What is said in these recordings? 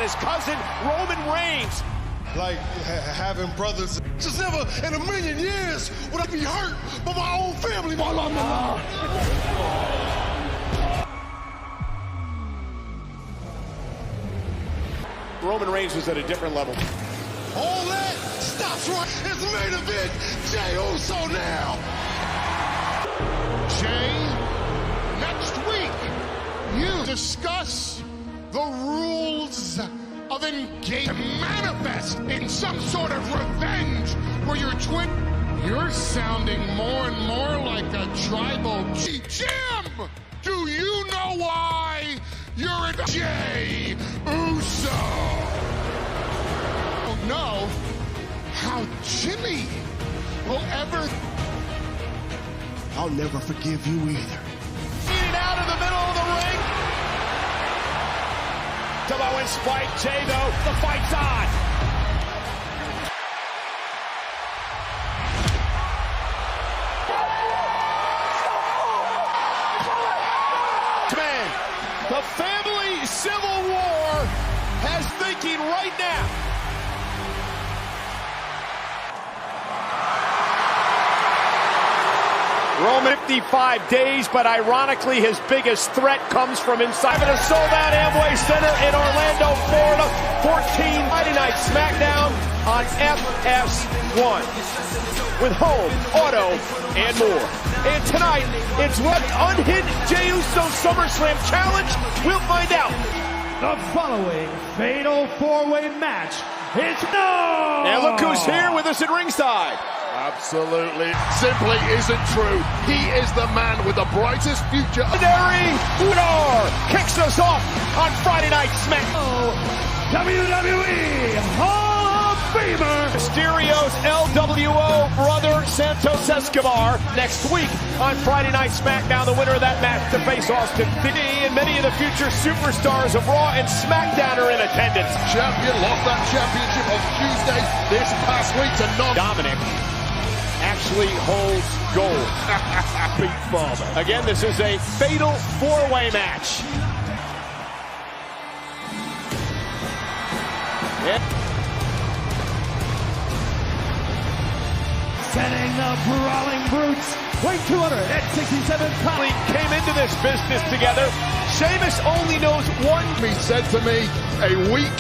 his cousin, Roman Reigns. Like having brothers. Just never in a million years would I be hurt by my own family. Roman Reigns was at a different level. All that stops right. It's the main event. Jey Uso now. Jey, next week you discuss the rules of engagement. Manifest in some sort of revenge where you're sounding more and more like a tribal Jim! Do you know why you're in Jey Uso? I don't know how Jimmy will ever. I'll never forgive you either. Beating out in the middle of the ring. Samoan spike. Jey, though, the fight's on. Man, the family civil war has thinking right now. Roman 55 days, but ironically his biggest threat comes from inside of a sold-out Amway Center in Orlando, Florida. 14 Friday Night SmackDown on FS1 with home, auto, and more. And tonight, it's what unhinged Jey Uso SummerSlam Challenge. We'll find out. The following fatal four-way match is known. And look who's here with us at ringside. Absolutely. Simply isn't true. He is the man with the brightest future. Legendary Udar kicks us off on Friday Night SmackDown. WWE Hall of Famer Mysterio's LWO brother Santos Escobar next week on Friday Night SmackDown. The winner of that match to face Austin Theory, and many of the future superstars of Raw and SmackDown are in attendance. Champion lost that championship on Tuesday this past week to Dominic actually holds gold. Big Father. Again, this is a fatal four-way match. setting the Brawling Brutes, weight 267 pounds. Came into this business together. Sheamus only knows one. He said to me, a week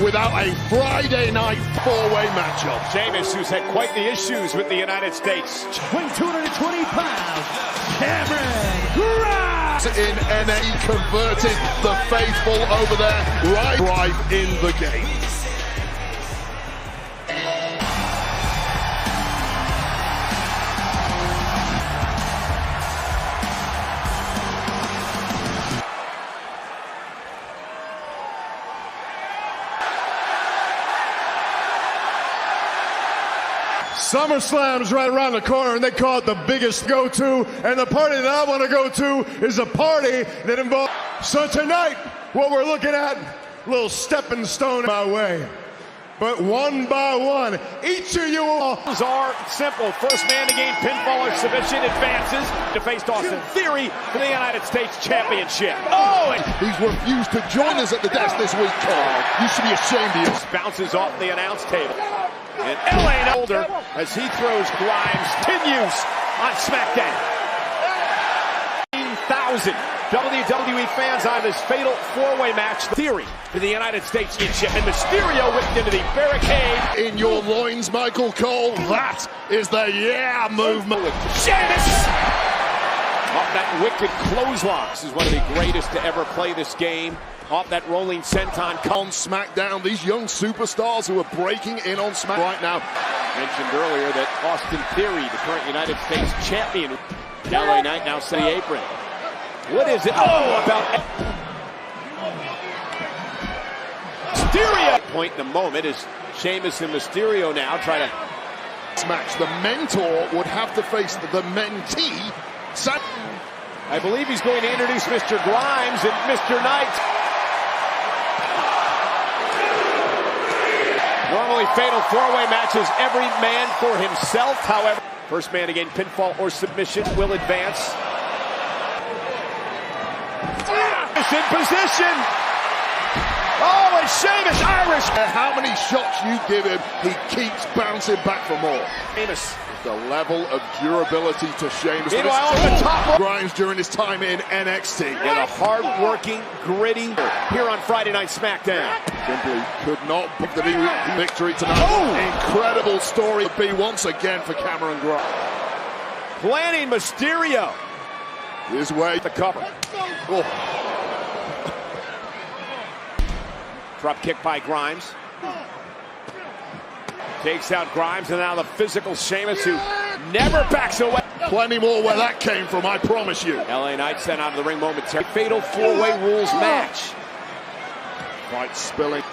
without a Friday night four-way matchup. Sheamus, who's had quite the issues with the United States. Weight 220 pounds, Cameron Grimes. In NA, converted the faithful over there, right in the game. SummerSlam's right around the corner, and they call it the biggest go-to. And the party that I want to go to is a party that involves. So tonight, what we're looking at, a little stepping stone my way. But one by one, each of you all are simple. First man to gain pinfall or submission advances to face Austin Theory for the United States Championship. Oh, and he's refused to join us at the desk this week, Carl. You should be ashamed of you. Bounces off the announce table. And LA Older, as he throws Grimes, continues on SmackDown. 15,000 WWE fans on this fatal four-way match. Theory for the United States Championship, and Mysterio whipped into the barricade. In your loins, Michael Cole. That is the yeah movement. Sheamus! Off that wicked clothesline. This is one of the greatest to ever play this game. Off that rolling senton on SmackDown. These young superstars who are breaking in on SmackDown right now. Mentioned earlier that Austin Theory, the current United States champion, LA Knight now set the apron. What is it? Oh, about Mysterio. Point in the moment is Sheamus and Mysterio now try to match. The mentor would have to face the mentee. I believe he's going to introduce Mr. Grimes and Mr. Knight. Normally fatal four-way matches, every man for himself. However, first man to gain pinfall or submission will advance. It's in position. Oh, and Sheamus, Irish. How many shots you give him, he keeps bouncing back for more. Sheamus. The level of durability to Sheamus. Meanwhile, on the top. Grimes during his time in NXT. And a hard-working, gritty here on Friday Night SmackDown. Simply could not pick the victory tonight. Oh! Incredible story to be once again for Cameron Grimes. Planning Mysterio. His way The cover. Oh. Drop kick by Grimes. Takes out Grimes, and now the physical Sheamus, who never backs away. Plenty more where that came from, I promise you. LA Knight sent out of the ring momentarily. Fatal four-way rules match. Fight spilling.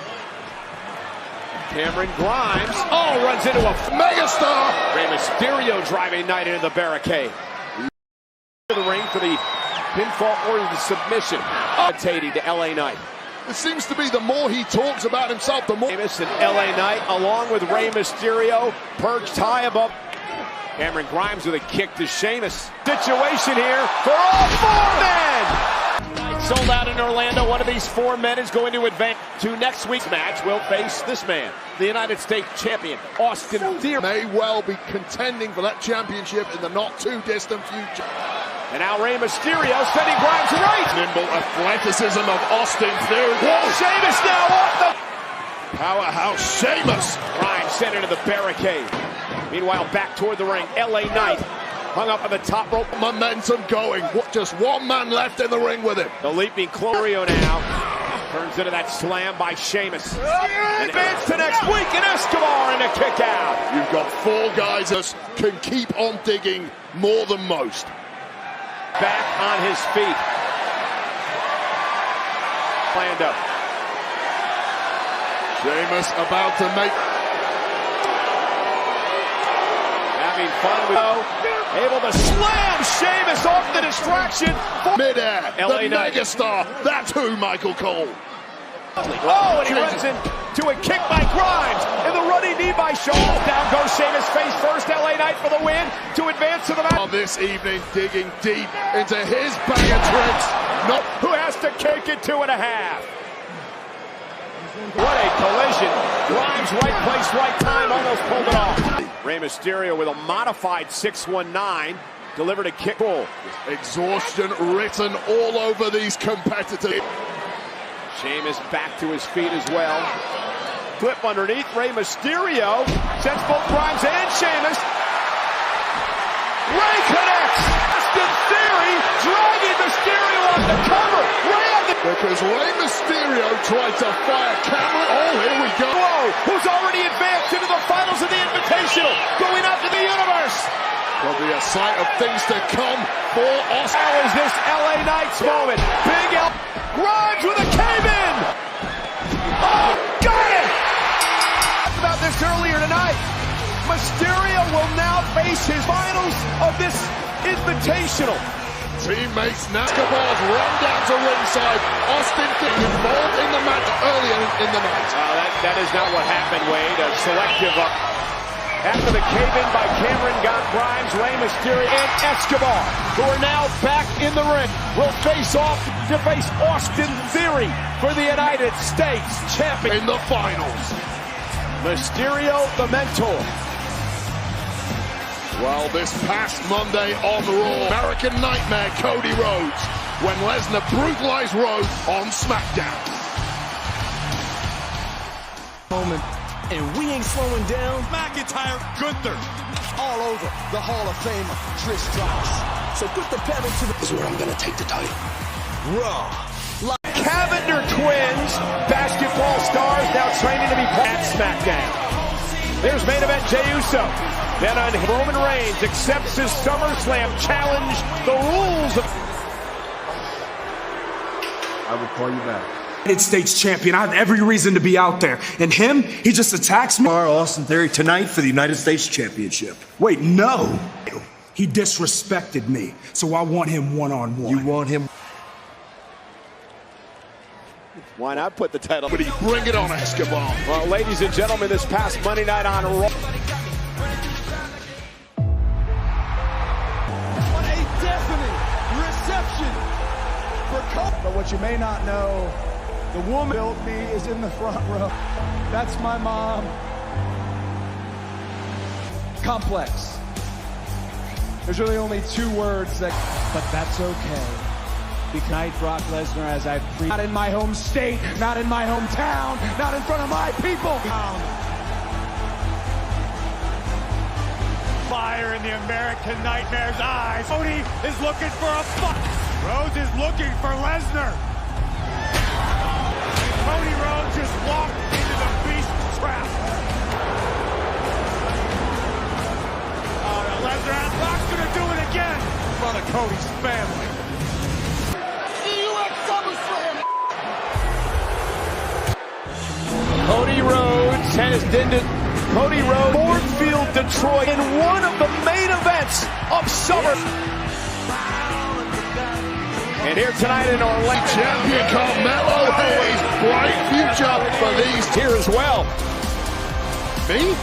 Cameron Grimes, runs into a megastar. Rey Mysterio driving Knight into the barricade. The ring for the pinfall or the submission. Rotating to LA Knight. It seems to be the more he talks about himself, the more. Sheamus and LA Knight, along with Rey Mysterio, perched high above. Cameron Grimes with a kick to Sheamus. Situation here for all four men. Sold out in Orlando. One of these four men is going to advance to next week's match. Will face this man, the United States champion, Austin Theory. May well be contending for that championship in the not too distant future. And now Rey Mysterio sending Grimes right. Nimble athleticism of Austin Theory. Whoa, Sheamus now off the powerhouse Sheamus. Grimes sent into the barricade. Meanwhile, back toward the ring, LA Knight hung up on the top rope. Momentum going. Just one man left in the ring with him. The leaping Clorio now turns into that slam by Sheamus. And advance to next week, and Escobar in a kick out. You've got four guys that can keep on digging more than most. Back on his feet. Orlando. Sheamus about to make. Having fun with able to slam Sheamus off the distraction. Midair. LA the Knight. megastar. That's who, Michael Cole. Oh, and he runs into a kick by Grimes, and the running knee by Shaw. Down goes Sheamus face first. LA Knight for the win to advance to the match. On this evening, digging deep into his bag of tricks. Who has to kick it 2.5. What a collision. Grimes, right place, right time, almost pulled it off. Rey Mysterio with a modified 619. Delivered a kick. Exhaustion written all over these competitors. Sheamus back to his feet as well. Clip underneath. Rey Mysterio sends both Grimes and Sheamus. Rey connects. Austin Theory dragging Mysterio off the cover. Rey on the... Because Rey Mysterio tried to fire Cameron. Oh, here we go. Whoa, who's already advanced into the finals of the Invitational. Going out to the universe. There'll be a sight of things to come for Austin. How is this LA Knight's moment? Big L. Grimes with a cave-in. Oh, got it. About this earlier tonight. Mysterio will now face his finals of this Invitational. Teammates Escobar's run down to ringside. Austin Theory involved in the match earlier in the night. That is not what happened, Wade. A selective after the cave-in by Cameron got Grimes, Rey Mysterio, and Escobar, who are now back in the ring, will face off to face Austin Theory for the United States champion. In the finals. Mysterio, the mentor. Well, this past Monday on Raw, American Nightmare Cody Rhodes, when Lesnar brutalized Rhodes on SmackDown. Moment. And we ain't slowing down. McIntyre, Gunther, All over the Hall of Famer, Trish Stratus. So put the pedal to the... This is where I'm gonna take the title. Raw. Cavender twins, basketball stars, now training to be at SmackDown. There's main event Jey Uso. Then on Roman Reigns accepts his SummerSlam challenge. The rules of... I will call you back. United States champion. I have every reason to be out there. And him, he just attacks me. Austin Theory tonight for the United States Championship. Wait, no. He disrespected me. So I want him one-on-one. You want him? Why not put the title? But he bring it on, Escobar. Well, ladies and gentlemen, this past Monday night on Raw. What a deafening reception for Cole. But what you may not know The woman built me is in the front row. That's my mom. Complex. There's really only two words that, but that's okay. Because Brock Lesnar, as I've not in my home state, not in my hometown, not in front of my people. Fire in the American Nightmare's eyes. Cody is looking for a fight. Rhodes is looking for Lesnar. Cody Rhodes just walked into the beast trap. Lesnar, Brock's gonna do it again in front of Cody's family. Cody Rhodes has ended Cody Rhodes, Ford Field, Detroit, in one of the main events of summer. And here tonight in Orlando, Champion Carmelo Hayes, bright future for these here as well. Me?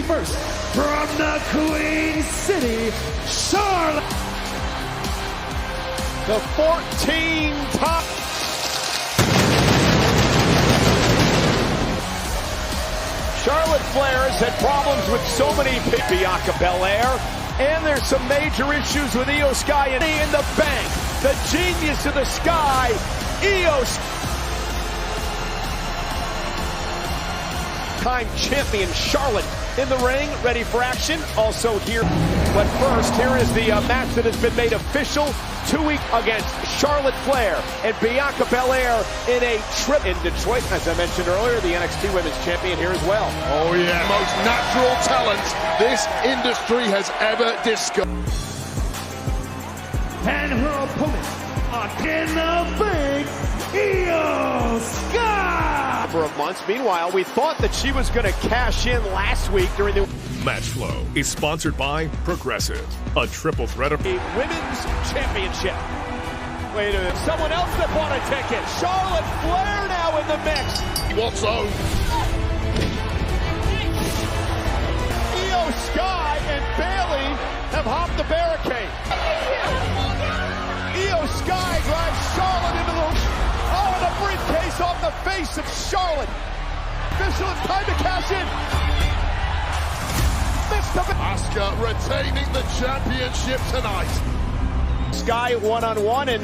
First, from the Queen City, Charlotte. The 14-time Charlotte Flair has had problems with so many people. Bianca Belair, and there's some major issues with Io Sky and in the bank. The genius of the Sky, Io Time champion Charlotte in the ring, ready for action. Also here, but first, here is the match that has been made official. 2 weeks against Charlotte Flair and Bianca Belair in a trip in Detroit. As I mentioned earlier, the NXT Women's Champion here as well. Oh yeah, most natural talents this industry has ever discovered. And her opponent, in the bank, Io Sky. Number of months. Meanwhile, we thought that she was going to cash in last week during the Matchflow is sponsored by Progressive, a triple threat of Women's Championship. Wait a minute, someone else that bought a ticket. Charlotte Flair now in the mix. What's own? Io Sky and Bayley have hopped the barricade. Io Sky drives Charlotte into the... Oh, and a briefcase off the face of Charlotte. Official, it's time to cash in. Asuka retaining the championship tonight. Sky one-on-one, and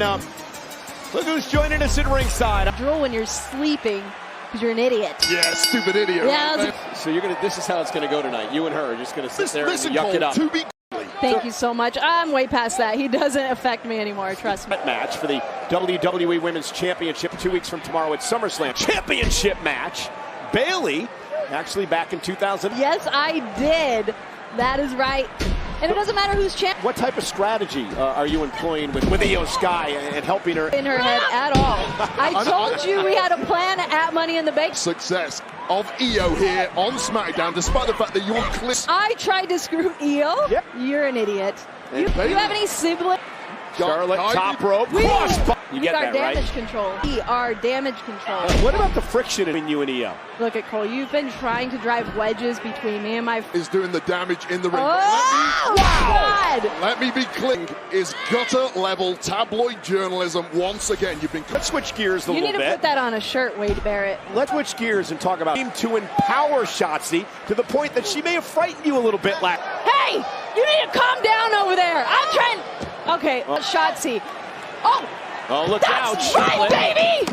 look who's joining us at ringside. Drool when you're sleeping because you're an idiot. Yeah, stupid idiot. Yeah, Right? So you're gonna. This is how it's gonna go tonight. You and her are just gonna sit there and Listen, yuck Cole, it up. to be Thank you so much. I'm way past that. He doesn't affect me anymore, trust me. Match for the WWE Women's Championship 2 weeks from tomorrow at SummerSlam. Championship match. Bayley, actually back in 2000. Yes, I did. That is right. And it doesn't matter who's champ What type of strategy are you employing with Io Sky and helping her? in her head at all. I told you we had a plan at Money in the Bank. success of Io here on SmackDown, despite the fact that you're clear. I tried to screw Io. Yep. You're an idiot. You Bayley. have any siblings? Charlotte, top rope, We cross. You are get that damage right. control. We are damage control. What about the friction between you and Io? Look at Cole. You've been trying to drive wedges between me and my... Is doing the damage in the ring. Oh, God! Let me be clear. Is gutter level tabloid journalism once again. You've been. Let's switch gears a You little need to bit. put that on a shirt, Wade Barrett. Let's switch gears and talk about to empower Shotzi to the point that she may have frightened you a little bit last. Hey! You need to calm down over there! I'm trying... Okay, Shotzi. Oh, look out, that's Charlotte. right, baby!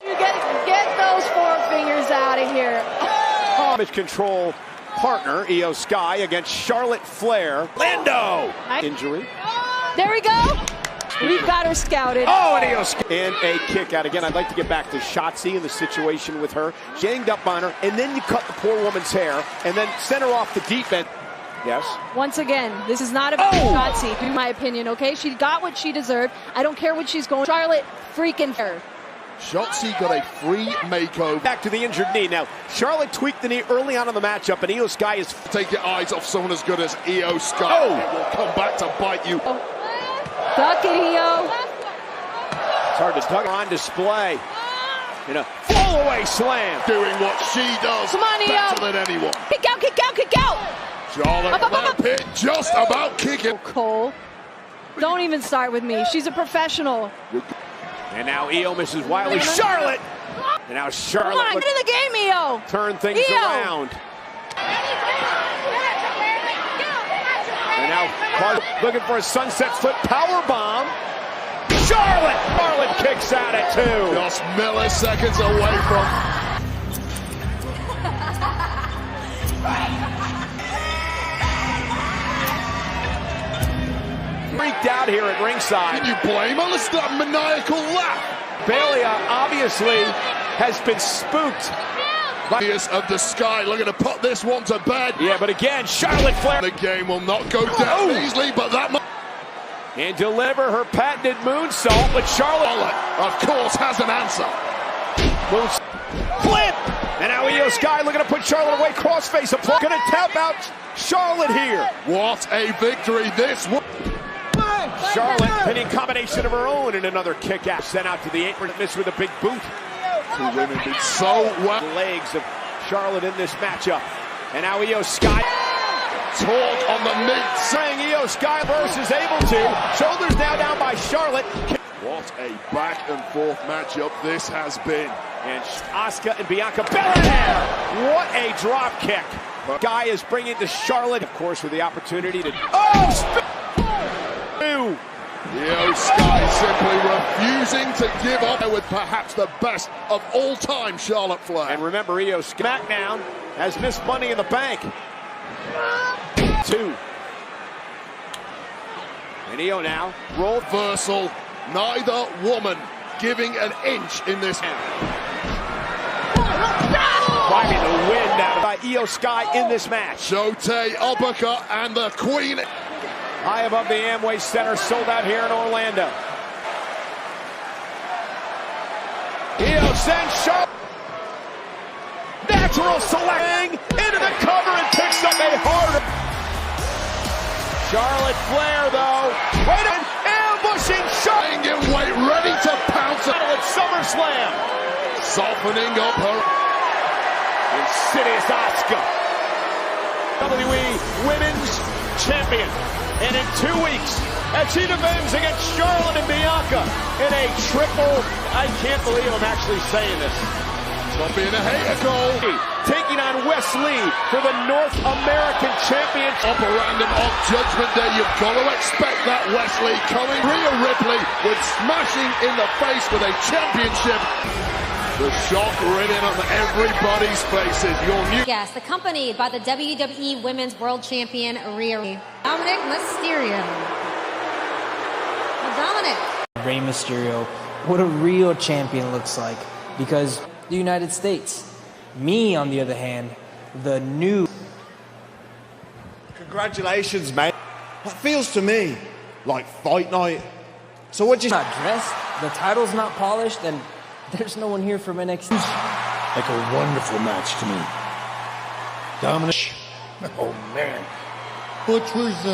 You get those four fingers out of here. Damage control partner, Io Sky, against Charlotte Flair. Lando! Injury. There we go. We've got her scouted. Oh, and Io Sky. And a kick out. Again, I'd like to get back to Shotzi and the situation with her. She hanged up on her, and then you cut the poor woman's hair, and then sent her off the deep end. Yes? Once again, this is not about Shotzi, in my opinion, okay? She got what she deserved. I don't care what she's going. Charlotte freaking her. Shotzi got a free makeover. Back to the injured knee. Now, Charlotte tweaked the knee early on in the matchard, but Io Sky is... Take your eyes off someone as good as Io Sky. Oh! It will come back to bite you. Duck it, Io. It's hard to tug on display. In a fall-away slam. Doing what she does Come on, Io. better than anyone. Kick out, kick out, kick out. Charlotte Flair just about kicking. Cole, don't even start with me. She's a professional. And now Io misses wildly. Charlotte! And now Charlotte. Come on, get in the game, Io. Turn things around. And now Clark looking for a sunset flip power bomb. Charlotte kicks out at 2. Just milliseconds away from. Freaked out here at ringside. Can you blame her? Listen to that maniacal laugh. Bayley obviously has been spooked. Of the Sky looking to put this one to bed. Yeah, but again, Charlotte Flair. The game will not go down easily, but that and deliver her patented moonsault, but Charlotte, of course, has an answer. Flip! And now Io Sky looking to put Charlotte away, crossface applied. Gonna tap out Charlotte here. What a victory this was. Charlotte pinning combination of her own and another kick out. Sent out to the apron, missed with a big boot. Two women did so well. The legs of Charlotte in this matchup. And now Io Sky. Talk on the mid. Saying Io Sky versus able to. Shoulders now down by Charlotte. What a back and forth matchup this has been. And Asuka and Bianca Belair. What a drop kick. Guy is bringing to Charlotte, of course, with the opportunity to. Io Sky simply refusing to give up with perhaps the best of all time, Charlotte Flair. And remember, Io SmackDown has missed Money in the Bank. 2. And Io now. Reversal. Neither woman giving an inch in this. Driving the wind out by Io Sky in this match. Shote uppercut and the Queen. High above the Amway Center, sold out here in Orlando. Io sends Charlotte. Natural selecting into the cover and picks up a harder. Charlotte Flair, though. Wait a minute. Ambushing Charlotte. In weight, ready to pounce at SummerSlam. Softening up her. Insidious Asuka. WWE Women's Champion. And in 2 weeks, as she defends against Charlotte and Bianca in a triple. I can't believe I'm actually saying this. Stop being a hater, Cole. Taking on Wes Lee for the North American Championship. Upper random on Judgment Day. You've got to expect that Wes Lee coming. Rhea Ripley with smashing in the face with a championship. The shock written on everybody's faces. Your new guest, accompanied by the WWE Women's World Champion Rhea Dominic Mysterio. Well, Dominic. Rey Mysterio, what a real champion looks like, because the United States. Me, on the other hand, the new. Congratulations, mate. That feels to me like fight night. So what you not dressed? The title's not polished, and there's no one here from NXT. Like a wonderful match to me. Dominic. Oh, man. Butcher's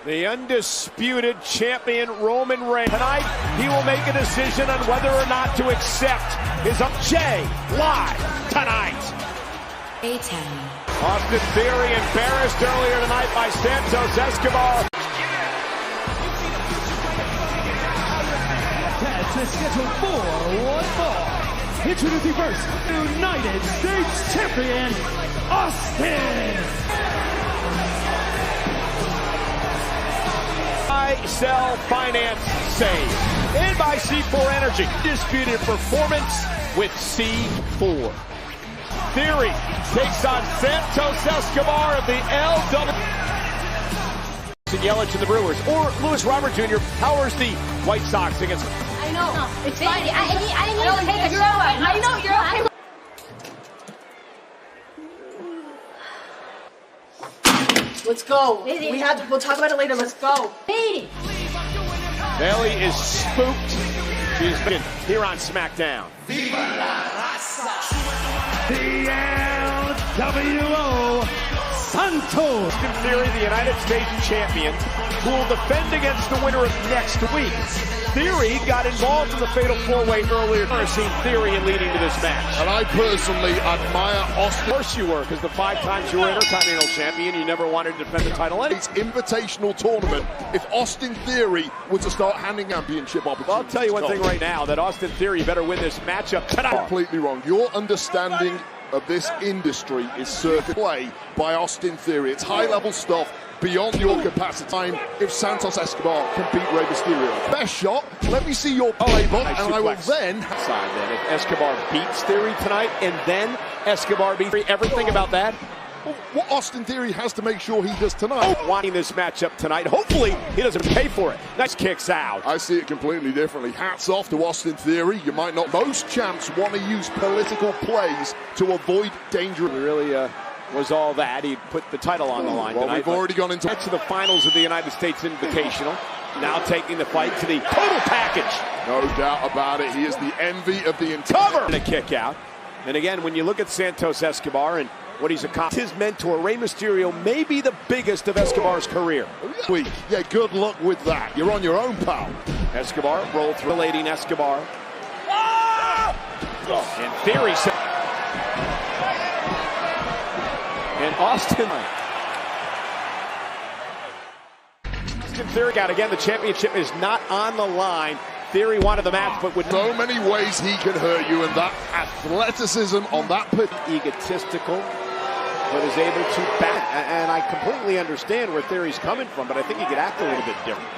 The undisputed champion Roman Reigns. Tonight, he will make a decision on whether or not to accept his Jay live tonight. A-10. Austin Theory embarrassed earlier tonight by Santos Escobar. That's scheduled for one more. Introducing first, United States Champion, Austin. Sell, finance, save. And by C4 Energy. Disputed performance with C4. Theory takes on Santos Escobar of the LW. Yelich and the Brewers. Or Lewis Robert Jr. powers the White Sox against. I know. It's fine. I need to take a shower. I know. You're okay. Let's go. We'll talk about it later. Let's go. Bayley is spooked. She's been here on SmackDown. The NWO Santos. In theory, the United States champion, who will defend against the winner of next week. Theory got involved in the fatal four-way earlier. I've seen Theory in leading to this match. And I personally admire Austin. Of course you were, because the 5 times you were Intercontinental Champion, you never wanted to defend the title. It's invitational tournament. If Austin Theory were to start handing championship opportunities, Well, I'll tell you one thing right now, that Austin Theory better win this matchup tonight. Completely wrong. Your understanding of this industry is circuit play by Austin Theory. It's high-level stuff beyond your capacity. Time if Santos Escobar can beat Rey Mysterio. Best shot. Let me see your playbook, nice and I will suplex. then. Side then, if Escobar beats Theory tonight, and then Escobar beats Theory, everything about that. What Austin Theory has to make sure he does tonight. Wanting this matchup tonight. Hopefully, he doesn't pay for it. Nice kicks out. I see it completely differently. Hats off to Austin Theory. You might not. Most champs want to use political plays to avoid danger. It really was all that. He put the title on the line Well, tonight. we've already gone into the finals of the United States Invitational. Now taking the fight to the total package. No doubt about it. He is the envy of the entire. Cover! And a kick out. And again, when you look at Santos Escobar and what he's accomplished, his mentor, Rey Mysterio, may be the biggest of Escobar's career. Week. Yeah, good luck with that. You're on your own, pal. Escobar rolled through, relating Escobar. And Theory said. And Austin Theory got again. The championship is not on the line. Theory wanted the match, but with so many ways he can hurt you, and that athleticism on that pit. Egotistical, but is able to back. And I completely understand where Theory's coming from, but I think he could act a little bit different.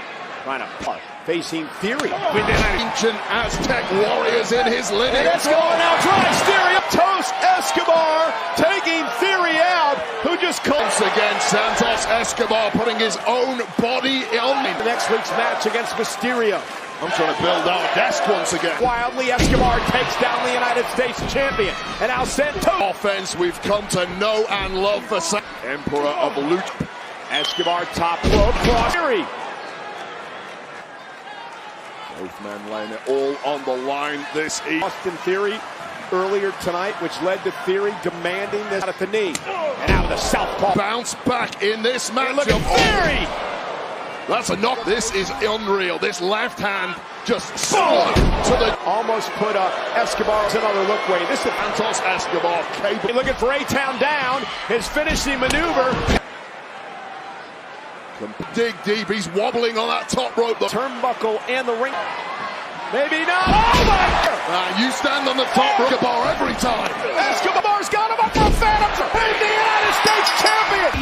Trying to putt, facing Theory. Ancient Aztec warriors in his lineage. And Escobar now drives Theory up. Toast Escobar taking Theory out, who just once again Santos Escobar putting his own body on next week's match against Mysterio. I'm trying to build our desk once again. Wildly, Escobar takes down the United States champion. And now Santos. Offense we've come to know and love for Emperor of Lucha. Escobar top rope cross. Theory. Both men laying it all on the line this evening. Austin Theory earlier tonight, which led to Theory demanding this out at the knee. And now with a southpaw. Bounce back in this matchup. Look at Theory. That's a knock. This is unreal. This left hand just solid to the. Almost put Escobar's another look way. This is Santos Escobar capable. Looking for A-Town down. His finishing maneuver. Dig deep. He's wobbling on that top rope. The turnbuckle and the ring. Maybe not. Oh my God! You stand on the top rope, Escobar, every time. Escobar's got him up for a Phantom. And the United States champion.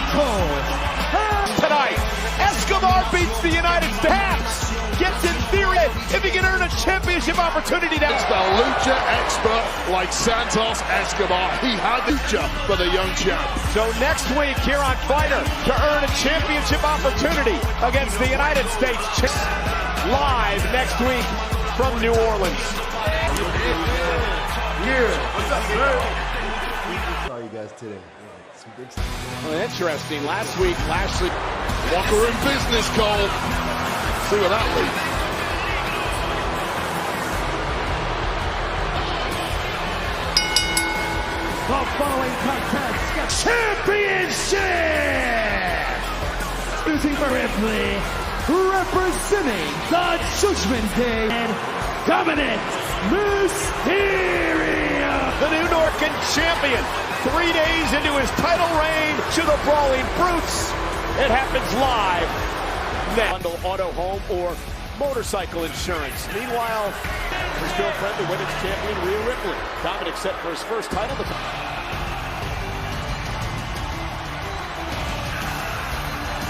Tonight, Escobar beats the United States. Gets in Theory if he can earn a championship opportunity. It's the lucha expert like Santos Escobar. He had lucha for the young champ. So next week here on Fighter to earn a championship opportunity against the United States. Live next week from New Orleans. What's up, sir? I saw you guys today. Some big stuff. Well, interesting. Last week, Lashley. Walker in business, Cole. See where that leads. The following contest, championship! Losing for Ripley, representing the Judgment Day, and Dominic Mysterio! The new Norcan champion, 3 days into his title reign to the Brawling Brutes. It happens live. Bundle auto, home, or motorcycle insurance. Meanwhile, his girlfriend, the women's champion, Rhea Ripley. Dominic set for his first title.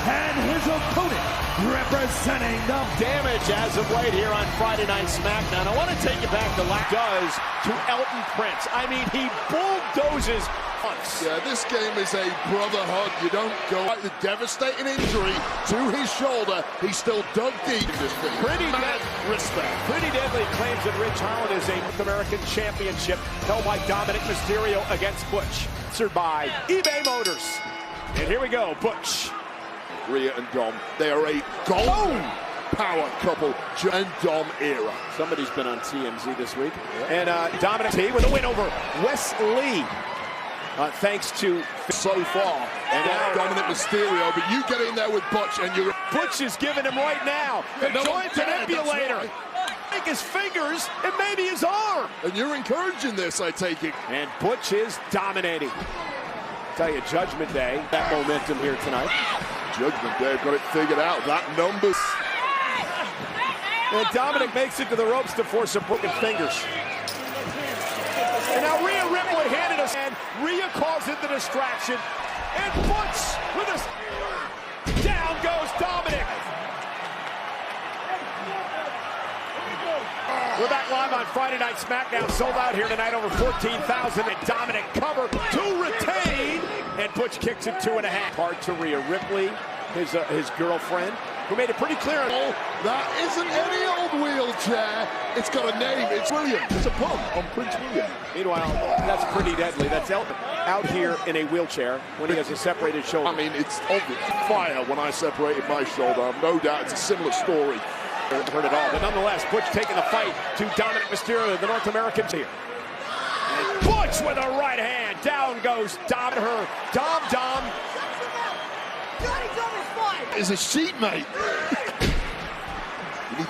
And his opponent, representing the Damage as of late here on Friday Night SmackDown. I want to take you back to does to Elton Prince. I mean, he bulldozes once. Yeah, this game is a brother hug. You don't go like the devastating injury to his shoulder. He's still dug deep in this thing. Pretty mad respect. Pretty deadly claims that Ridge Holland is a North American championship held by Dominic Mysterio against Butch. Sponsored by eBay Motors. And here we go, Butch. Rhea and Dom, they are a golden power couple and Dom era. Somebody's been on TMZ this week. And Dominic T with a win over Wes Lee. thanks to so far. And now Dominic Mysterio, but you get in there with Butch and you're... Butch is giving him right now the no joint manipulator. right. Take his fingers and maybe his arm. And you're encouraging this, I take it. And Butch is dominating. Tell you, Judgment Day, that momentum here tonight. Judgment Day, got it figured out. That numbers. And Dominic makes it to the ropes to force some broken fingers. And now Rhea Ripley handed us, and Rhea calls in the distraction. And Butch with us. Down goes Dominic. We're back live on Friday Night SmackDown. Sold out here tonight, over 14,000. And Dominic cover to retain. And Butch kicks it 2.5. Hard to Rhea Ripley, his girlfriend, who made it pretty clear. Oh, that isn't any old wheelchair. It's got a name. It's William. It's a pun on Prince William. Meanwhile, that's pretty deadly. That's Elton out here in a wheelchair when he has a separated shoulder. I mean, it's obvious. Fire when I separated my shoulder. No doubt it's a similar story. Heard it all, but nonetheless, Butch taking the fight to Dominic Mysterio, the North Americans here. And Butch with a right hand. Down goes Dom. Dom. Is a sheet, mate.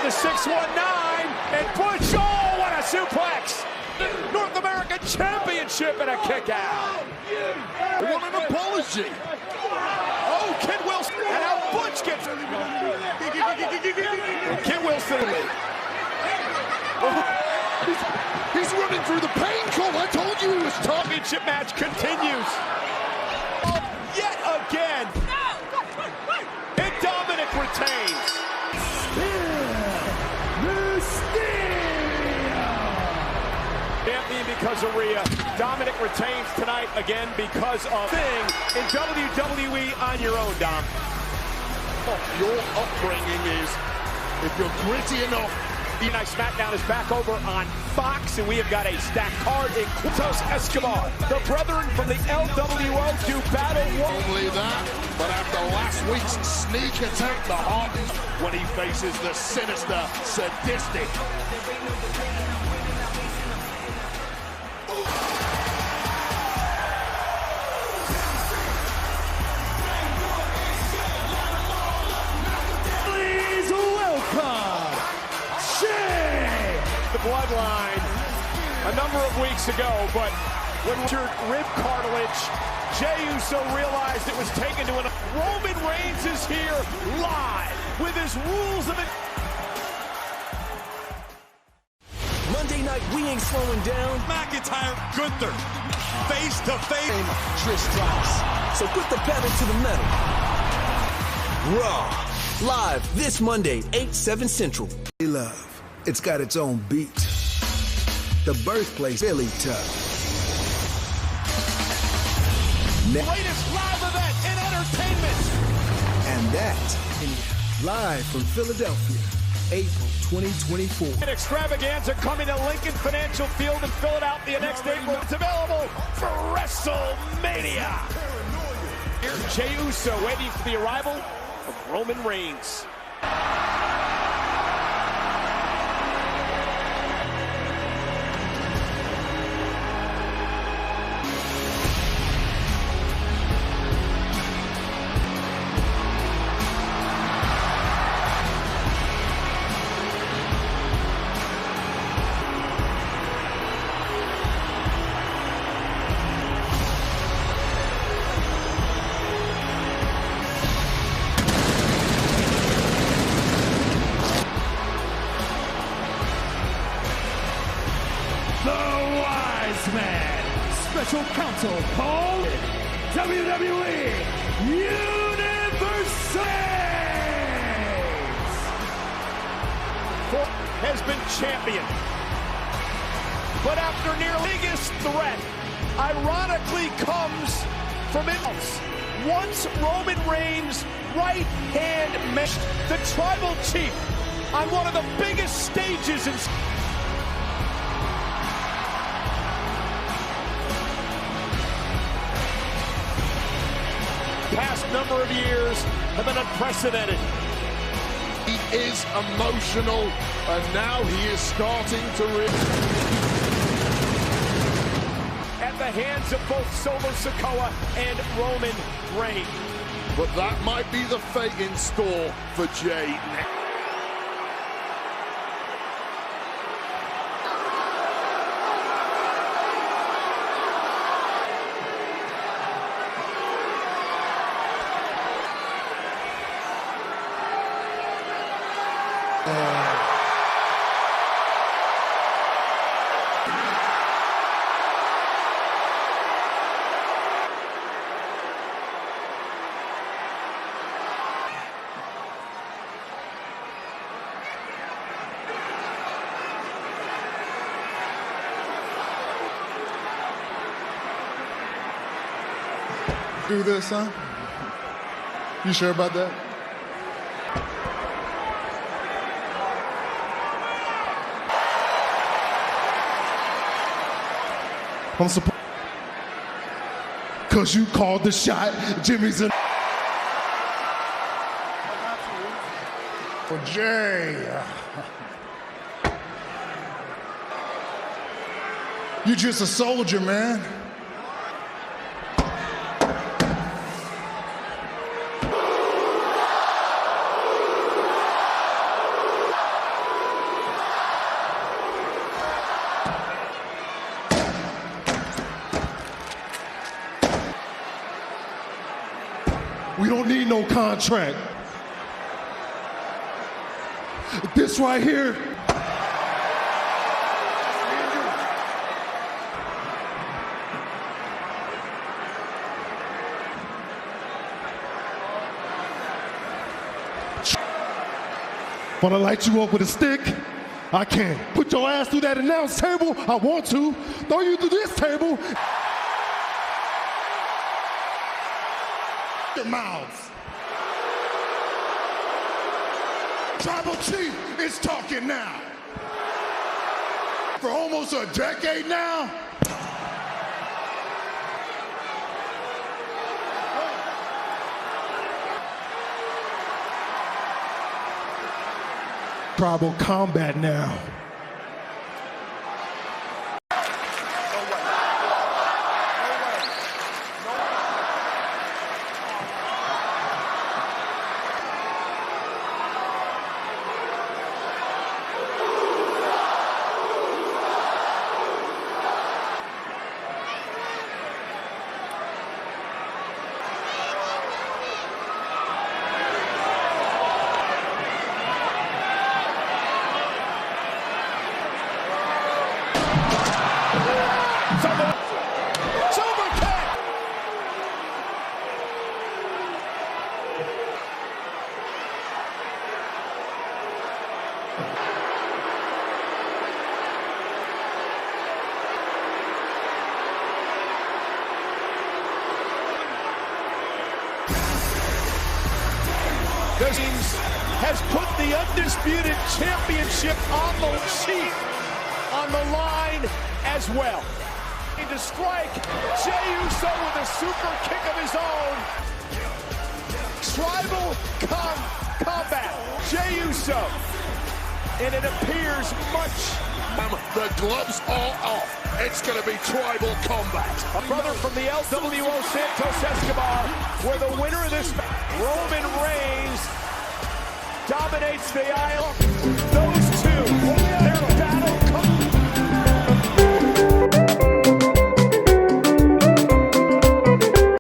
The 619, and Butch, oh, what a suplex! The North American Championship and a kick out. They want an apology. Oh, Kid Wilson, and now Butch gets it. Kid Wilson. He's running through the pain, Cole. I told you he was tough. Championship match continues. Yet again. And Dominic retains. Champion because of Rhea. Dominic retains tonight again because of Thing in WWE on your own, Dom. Your upbringing is, if you're gritty enough. Night SmackDown is back over on Fox, and we have got a stacked card in Quintos Escobar. The brethren from the LWO do battle. Only that, but after last week's sneak attack, the Heart, when he faces the sinister, sadistic. Please welcome the bloodline a number of weeks ago, but when rib cartilage, Jey Uso realized it was taken to an... Roman Reigns is here live with his rules of it. Monday night, we ain't slowing down. McIntyre, Gunther, face to face. Trish Stratus. So put the pedal to the metal. Raw, live this Monday, 8/7 Central. Love. It's got its own beat. The birthplace, Philly Tough. Greatest live event in entertainment. And that, live from Philadelphia, April 2024. An extravaganza coming to Lincoln Financial Field in Philadelphia next April. It's available for WrestleMania. Here's Jey Uso waiting for the arrival of Roman Reigns. Special counsel called WWE Universe has been champion, but after near biggest threat, ironically comes from else. Once Roman Reigns' right hand meshed the tribal chief on one of the biggest stages in past number of years have been unprecedented. He is emotional, and now he is starting to at the hands of both Solo Sikoa and Roman Reigns. But that might be the fate in store for Jey. Do this, huh? You sure about that? I'm surprised. Cause you called the shot, Jimmy's in. For Jey. You just a soldier, man. We don't need no contract. This right here. Wanna light you up with a stick? I can. Put your ass through that announce table? I want to. Throw you through this table. Your mouths. Tribal Chief is talking now. For almost a decade now. Tribal combat now. Reigns has put the undisputed championship on the Chief on the line as well. To strike Jey Uso with a super kick of his own. Tribal combat. Jey Uso. And it appears much. The gloves are off. It's going to be tribal combat. A brother from the LWO, Santos Escobar, where the winner of this, Roman Reigns, dominates the aisle. Those